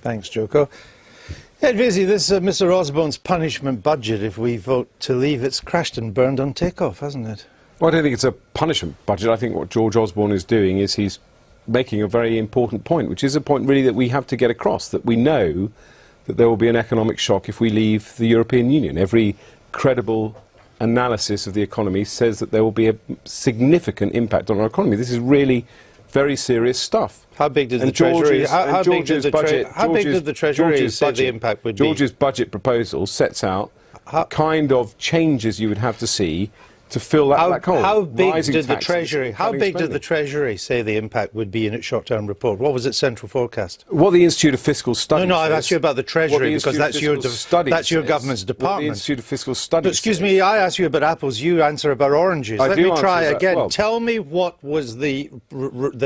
Thanks, Joko. Ed Vaizey, this is Mr Osborne's punishment budget. If we vote to leave, it's crashed and burned on takeoff, hasn't it? Well, I don't think it's a punishment budget. I think what George Osborne is doing is he's making a very important point, which is a point really that we have to get across, that we know that there will be an economic shock if we leave the European Union. Every credible analysis of the economy says that there will be a significant impact on our economy. This is really very serious stuff. How big did the Treasury? How big did the Treasury say the impact would be? George's budget proposal sets out the kind of changes you would have to see to fill that black hole. How big did the Treasury? How big did the Treasury say the impact would be in its short-term report? What was its central forecast? What the Institute of Fiscal Studies. No, I've asked you about the Treasury because that's your government's department. What the Institute of Fiscal Studies. Excuse me, I asked you about apples. You answer about oranges. Let me try again. Well, tell me what was the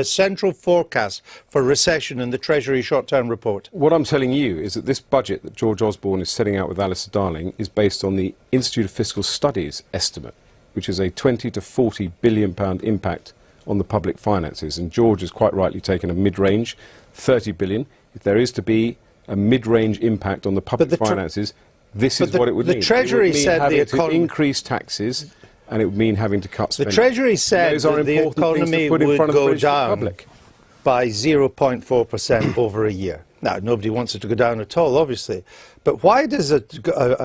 central forecast for recession in the Treasury short-term report. What I'm telling you is that this budget that George Osborne is setting out with Alistair Darling is based on the Institute of Fiscal Studies estimate, which is a 20 to 40 billion pound impact on the public finances. And George has quite rightly taken a mid-range, 30 billion. If there is to be a mid-range impact on the public finances, this is what it would mean. The Treasury said the economy to increase taxes, and it would mean having to cut spending. The Treasury said that the economy would go down by 0.4% over a year. Now, nobody wants it to go down at all, obviously. But why does a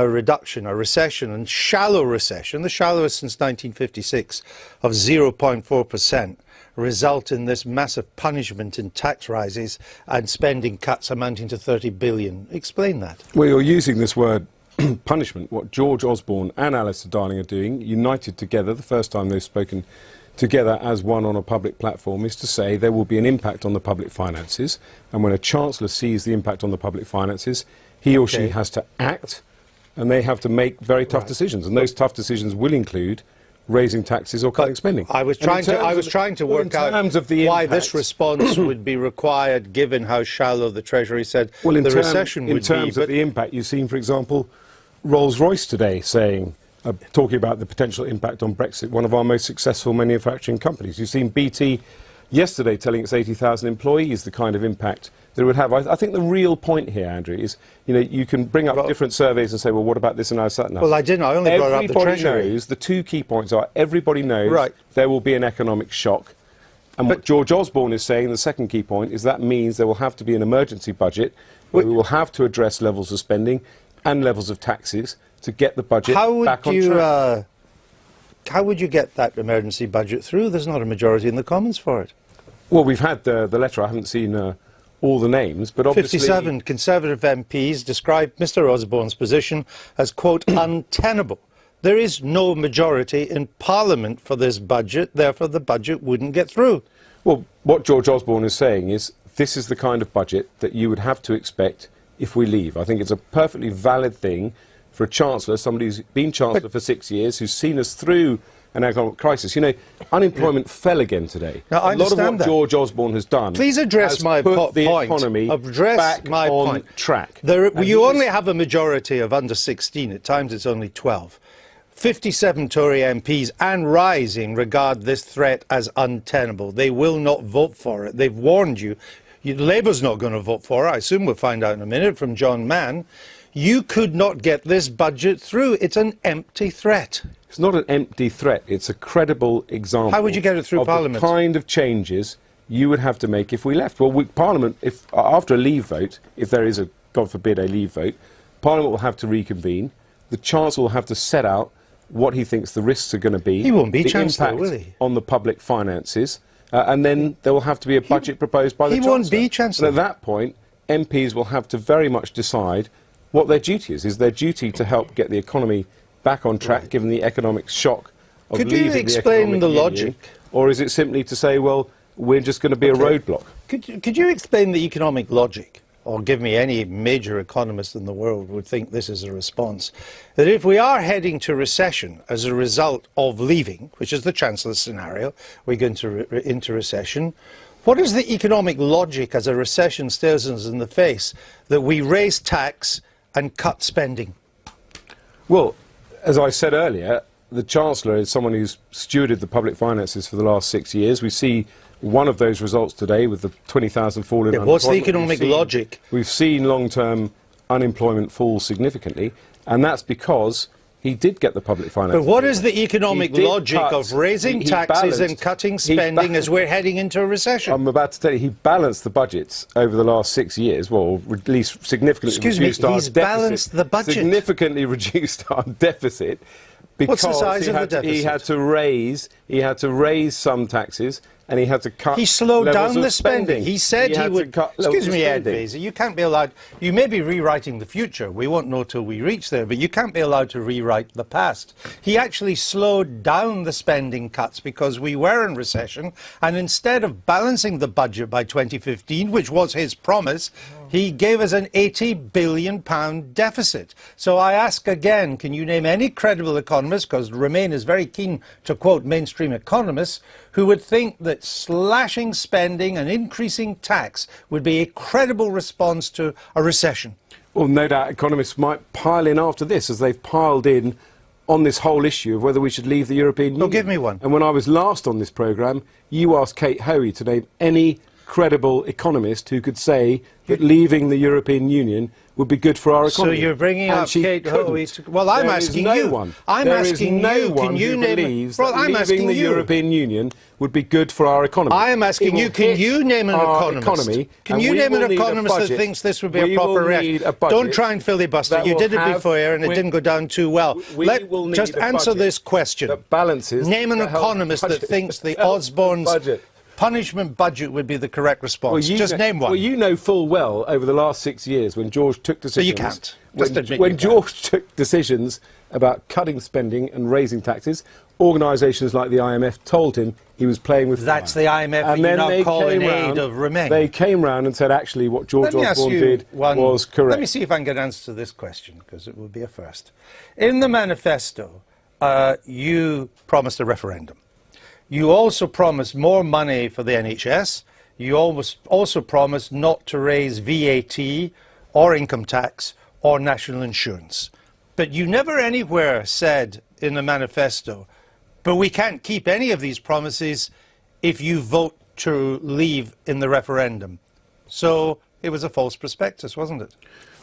reduction, a recession, and shallow recession, the shallowest since 1956, of 0.4%, result in this massive punishment in tax rises and spending cuts amounting to 30 billion? Explain that. Well, you're using this word punishment. What George Osborne and Alistair Darling are doing, united together, the first time they've spoken together as one on a public platform, is to say there will be an impact on the public finances, and when a Chancellor sees the impact on the public finances, he or she has to act, and they have to make very tough decisions, and those tough decisions will include raising taxes or cutting spending. I was trying to work out why this response would be required, given how shallow the Treasury said the recession would be. In terms of the impact, you've seen, for example, Rolls-Royce today saying, talking about the potential impact on Brexit, one of our most successful manufacturing companies. You've seen BT yesterday telling its 80,000 employees the kind of impact that it would have. I think the real point here, Andrew, is, you know, you can bring up different surveys and say, well, what about this and that? Well, I didn't. I only brought up the Treasury. Everybody knows, the two key points are, everybody knows there will be an economic shock. And what George Osborne is saying, the second key point, is that means there will have to be an emergency budget where we will have to address levels of spending and levels of taxes to get the budget back on track. How would you get that emergency budget through? There's not a majority in the Commons for it. Well, we've had the letter. I haven't seen all the names, but obviously 57 Conservative MPs described Mr Osborne's position as, quote, untenable. There is no majority in Parliament for this budget, therefore the budget wouldn't get through. Well, what George Osborne is saying is this is the kind of budget that you would have to expect if we leave. I think it's a perfectly valid thing for a Chancellor, somebody who's been Chancellor for 6 years, who's seen us through an economic crisis. You know, unemployment fell again today. Now, I understand a lot of what George Osborne has done. Please address my point. The economy back on track. You only have a majority of under 16. At times, it's only 12. 57 Tory MPs and rising regard this threat as untenable. They will not vote for it. They've warned you. Labour's not going to vote for it. I assume we'll find out in a minute from John Mann. You could not get this budget through. It's an empty threat. It's not an empty threat. It's a credible example. How would you get it through Parliament? The kind of changes you would have to make if we left. Well, Parliament, after a leave vote, if there is a, God forbid, a leave vote, Parliament will have to reconvene. The Chancellor will have to set out what he thinks the risks are going to be. He won't be Chancellor, will he? On the public finances. And then there will have to be a budget proposed by the Chancellor. He won't be Chancellor. And at that point, MPs will have to very much decide what their duty is. Is their duty to help get the economy back on track, given the economic shock of leaving the economic union? Could you explain the logic? Or is it simply to say, well, we're just going to be a roadblock? Could you explain the economic logic? Or give me any major economist in the world would think this is a response. That if we are heading to recession as a result of leaving, which is the Chancellor's scenario, we go into recession, what is the economic logic as a recession stares us in the face that we raise tax and cut spending? Well, as I said earlier, the Chancellor is someone who's stewarded the public finances for the last 6 years. We see one of those results today with the 20,000 fall in unemployment. What's the economic logic? We've seen long-term unemployment fall significantly, and that's because he did get the public finances. But what is the economic logic of raising taxes and cutting spending as we're heading into a recession? I'm about to tell you, he balanced the budgets over the last 6 years, well, at least significantly reduced our deficit. He's balanced the budget. Significantly reduced our deficit because what's the size of the deficit? He had to raise some taxes, and he had to cut. He slowed down the spending. He said he would. Excuse me, Ed Vaizey, you can't be allowed. You may be rewriting the future. We won't know till we reach there, but you can't be allowed to rewrite the past. He actually slowed down the spending cuts because we were in recession, and instead of balancing the budget by 2015, which was his promise, he gave us an £80 billion deficit. So I ask again, can you name any credible economist, because Remain is very keen to quote mainstream economists, who would think that slashing spending and increasing tax would be a credible response to a recession? Well, no doubt economists might pile in after this, as they've piled in on this whole issue of whether we should leave the European Union. Oh, give me one. And when I was last on this programme, you asked Kate Hoey to name any credible economist who could say that leaving the European Union would be good for our economy. So you're bringing up Kate Hoey. Well, I'm asking you. I'm asking you. Can you name? Well, I'm asking you. Leaving the European Union would be good for our economy. I am asking you. Can you name an economist? Can you name an economist that thinks this would be a proper reaction? Don't try and filibuster. You did it before, and it didn't go down too well. Just answer this question. That balances. Name an economist that thinks the Osborne's punishment budget would be the correct response. Well, just name one. Well, you know full well over the last 6 years when George took decisions. So you can't. Just admit when George took decisions about cutting spending and raising taxes, organisations like the IMF told him he was playing with fire. That's the IMF, and you're not calling aid of Remain. They came round and said, actually, what George Osborne did was correct. Let me see if I can get an answer to this question, because it would be a first. In the manifesto, you promised a referendum. You also promised more money for the NHS. You also promised not to raise VAT or income tax or national insurance. But you never anywhere said in the manifesto, but we can't keep any of these promises if you vote to leave in the referendum. So it was a false prospectus, wasn't it?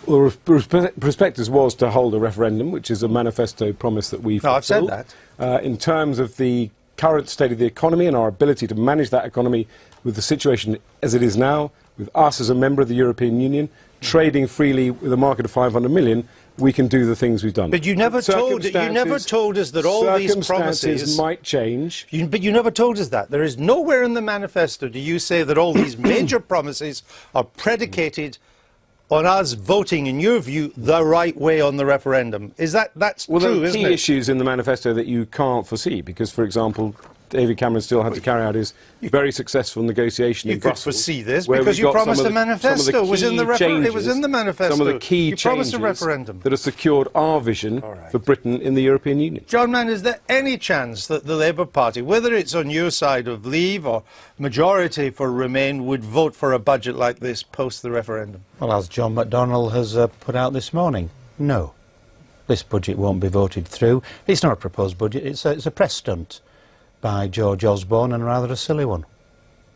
Well, the prospectus was to hold a referendum, which is a manifesto promise that we've fulfilled. No, I've said that. In terms of the current state of the economy and our ability to manage that economy with the situation as it is now, with us as a member of the European Union, trading freely with a market of 500 million, we can do the things we've done. But you never told us that all these promises might change. But you never told us that. There is nowhere in the manifesto do you say that all these major promises are predicated on us voting, in your view, the right way on the referendum. That's true, isn't it? Well, there are key issues in the manifesto that you can't foresee, because, for example, David Cameron still had to carry out his very successful negotiation in Brussels. You could foresee this because you promised the manifesto. It was in the manifesto. Some of the key changes you promised a referendum that have secured our vision for Britain in the European Union. John Mann, is there any chance that the Labour Party, whether it's on your side of Leave or majority for Remain, would vote for a budget like this post the referendum? Well, as John McDonnell has put out this morning, no. This budget won't be voted through. It's not a proposed budget, it's a press stunt by George Osborne, and rather a silly one.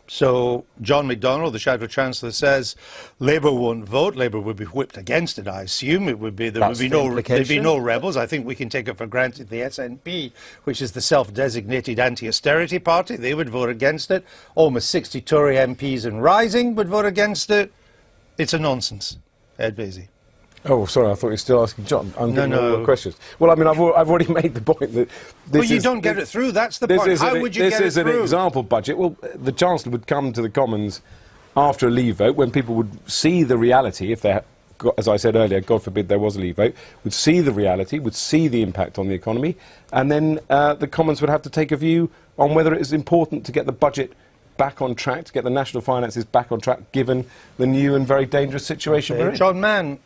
So John McDonnell, the Shadow Chancellor, says Labour won't vote. Labour would be whipped against it, I assume. There'd be no rebels. I think we can take it for granted the SNP, which is the self-designated anti-austerity party, they would vote against it. Almost 60 Tory MPs and rising would vote against it. It's a nonsense. Ed Vaizey. Oh, sorry, I thought you were still asking John. I'm getting all the questions. Well, I mean, I've already made the point that this Well, you don't get it through, that's the point. How would you get it through? This is an example budget. Well, the Chancellor would come to the Commons after a Leave vote, when people would see the reality, if they, as I said earlier, God forbid there was a Leave vote, would see the reality, would see the impact on the economy, and then the Commons would have to take a view on whether it is important to get the budget back on track, to get the national finances back on track, given the new and very dangerous situation we're in. John Mann,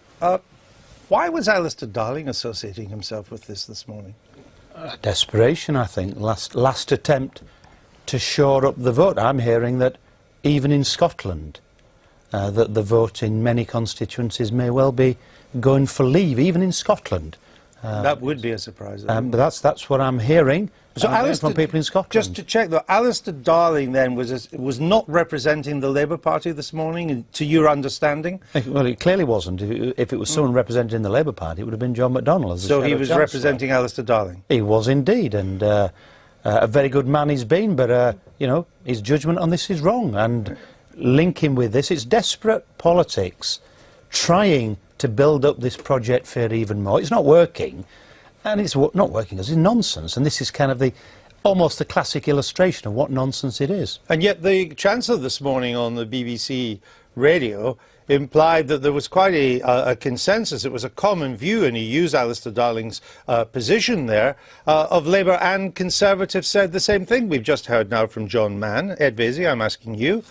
why was Alistair Darling associating himself with this morning? Desperation, I think. Last attempt to shore up the vote. I'm hearing that even in Scotland, that the vote in many constituencies may well be going for Leave, even in Scotland. That would be a surprise. But that's what I'm hearing. So from people in Scotland. Just to check, though, Alistair Darling then was not representing the Labour Party this morning, to your understanding? Well, it clearly wasn't. If it was someone representing the Labour Party, it would have been John McDonnell. As so he was representing Alistair Darling? He was indeed, and a very good man he's been, but, you know, his judgment on this is wrong. And linking with this, it's desperate politics trying to build up this project fair even more. It's not working. And it's not working because it's nonsense, and this is kind of almost the classic illustration of what nonsense it is. And yet the Chancellor this morning on the BBC radio implied that there was quite a consensus, it was a common view, and he used Alistair Darling's position there, of Labour and Conservatives said the same thing. We've just heard now from John Mann. Ed Vaizey, I'm asking you.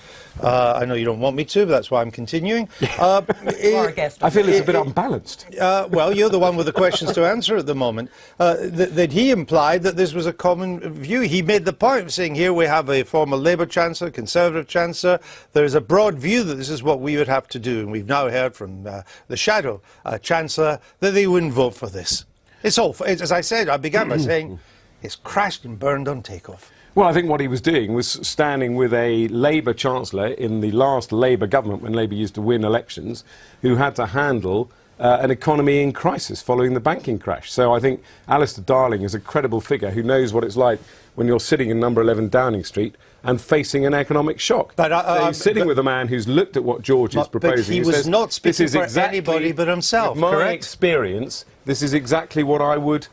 I know you don't want me to, but that's why I'm continuing. I feel it's a bit unbalanced. Well, you're the one with the questions to answer at the moment. That he implied that this was a common view. He made the point of saying here we have a former Labour Chancellor, Conservative Chancellor. There is a broad view that this is what we would have to do. And we've now heard from the Shadow Chancellor that they wouldn't vote for this. It's all, as I said, I began by saying it's crashed and burned on takeoff. Well, I think what he was doing was standing with a Labour Chancellor in the last Labour government, when Labour used to win elections, who had to handle an economy in crisis following the banking crash. So I think Alistair Darling is a credible figure who knows what it's like when you're sitting in number 11 Downing Street and facing an economic shock. But so he's sitting with a man who's looked at what George is proposing. But he was not speaking for anybody but himself, with my experience, this is exactly what I would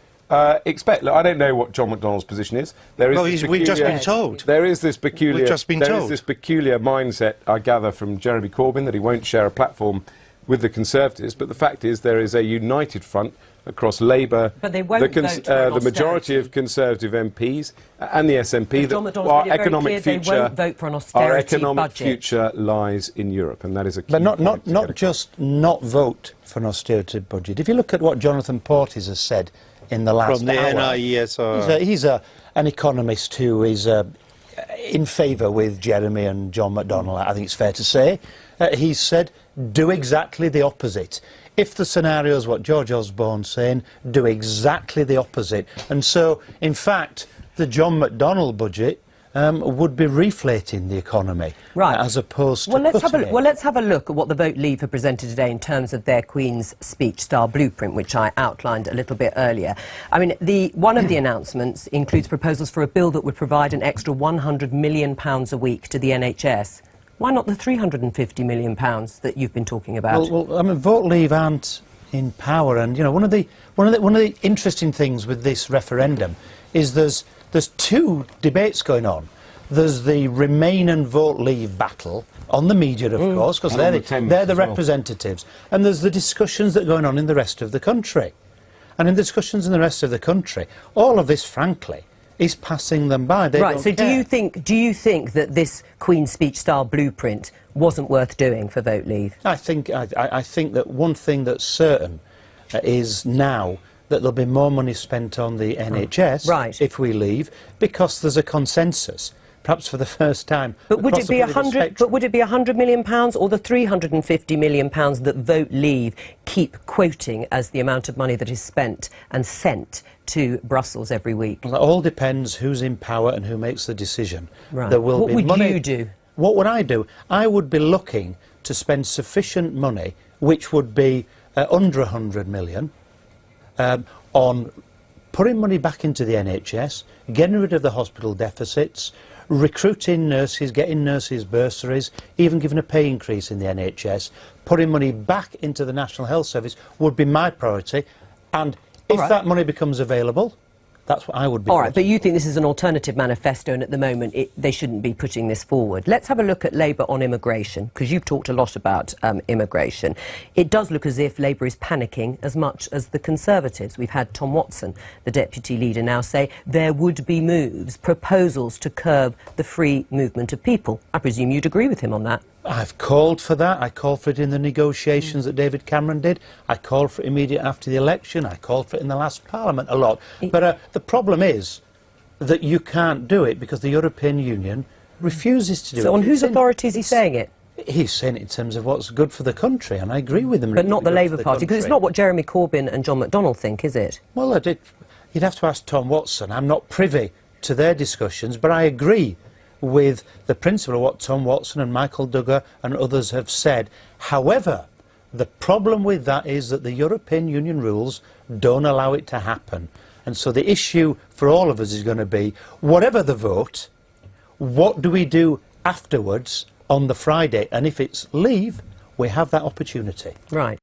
expect. Look, I don't know what John McDonnell's position is. We've just been told. There is this peculiar mindset, I gather, from Jeremy Corbyn, that he won't share a platform with the Conservatives. But the fact is there is a united front across Labour, but they won't the majority of Conservative MPs and the SNP, that our economic future, vote for an austerity future lies in Europe, and that is a key. But not just not vote for an austerity budget. If you look at what Jonathan Portes has said in the last from the hour, NIESR. He's an economist who is in favour with Jeremy and John McDonnell. I think it's fair to say. He's said, do exactly the opposite. If the scenario is what George Osborne's saying, do exactly the opposite. And so, in fact, the John McDonnell budget would be reflating the economy, right, as opposed to let's have a look at what the Vote Leave have presented today in terms of their Queen's Speech style blueprint, which I outlined a little bit earlier. I mean, one of the announcements includes proposals for a bill that would provide an extra £100 million a week to the NHS. Why not the £350 million that you've been talking about? Well, I mean, Vote Leave aren't in power, and you know, one of the interesting things with this referendum is there's two debates going on. There's the Remain and Vote Leave battle on the media, of course, because they're the representatives, and there's the discussions that are going on in the rest of the country. And in the discussions in the rest of the country, all of this, frankly, is passing them by. They right, so care. do you think that this Queen's Speech style blueprint wasn't worth doing for Vote Leave? I think that one thing that's certain is now that there'll be more money spent on the NHS if we leave, because there's a consensus, perhaps for the first time. But would it be £100 million or the £350 million that Vote Leave keep quoting as the amount of money that is spent and sent to Brussels every week? Well, it all depends who's in power and who makes the decision. Right. There will what be would money. You do? What would I do? I would be looking to spend sufficient money, which would be under £100 million, on putting money back into the NHS, getting rid of the hospital deficits, recruiting nurses, getting nurses bursaries, even giving a pay increase in the NHS, putting money back into the National Health Service would be my priority. And if that money becomes available, that's what I would be. All right, but you think this is an alternative manifesto, and at the moment they shouldn't be putting this forward. Let's have a look at Labour on immigration, because you've talked a lot about immigration. It does look as if Labour is panicking as much as the Conservatives. We've had Tom Watson, the deputy leader, now say there would be moves, proposals to curb the free movement of people. I presume you'd agree with him on that. I've called for that. I called for it in the negotiations that David Cameron did. I called for it immediately after the election. I called for it in the last Parliament a lot. But the problem is that you can't do it because the European Union refuses to do it. So on whose authority is he saying it? He's saying it in terms of what's good for the country, and I agree with him. But not the Labour Party, because it's not what Jeremy Corbyn and John McDonnell think, is it? Well, you'd have to ask Tom Watson. I'm not privy to their discussions, but I agree with the principle of what Tom Watson and Michael Duggar and others have said. However, the problem with that is that the European Union rules don't allow it to happen. And so the issue for all of us is going to be, whatever the vote, what do we do afterwards on the Friday? And if it's leave, we have that opportunity. Right.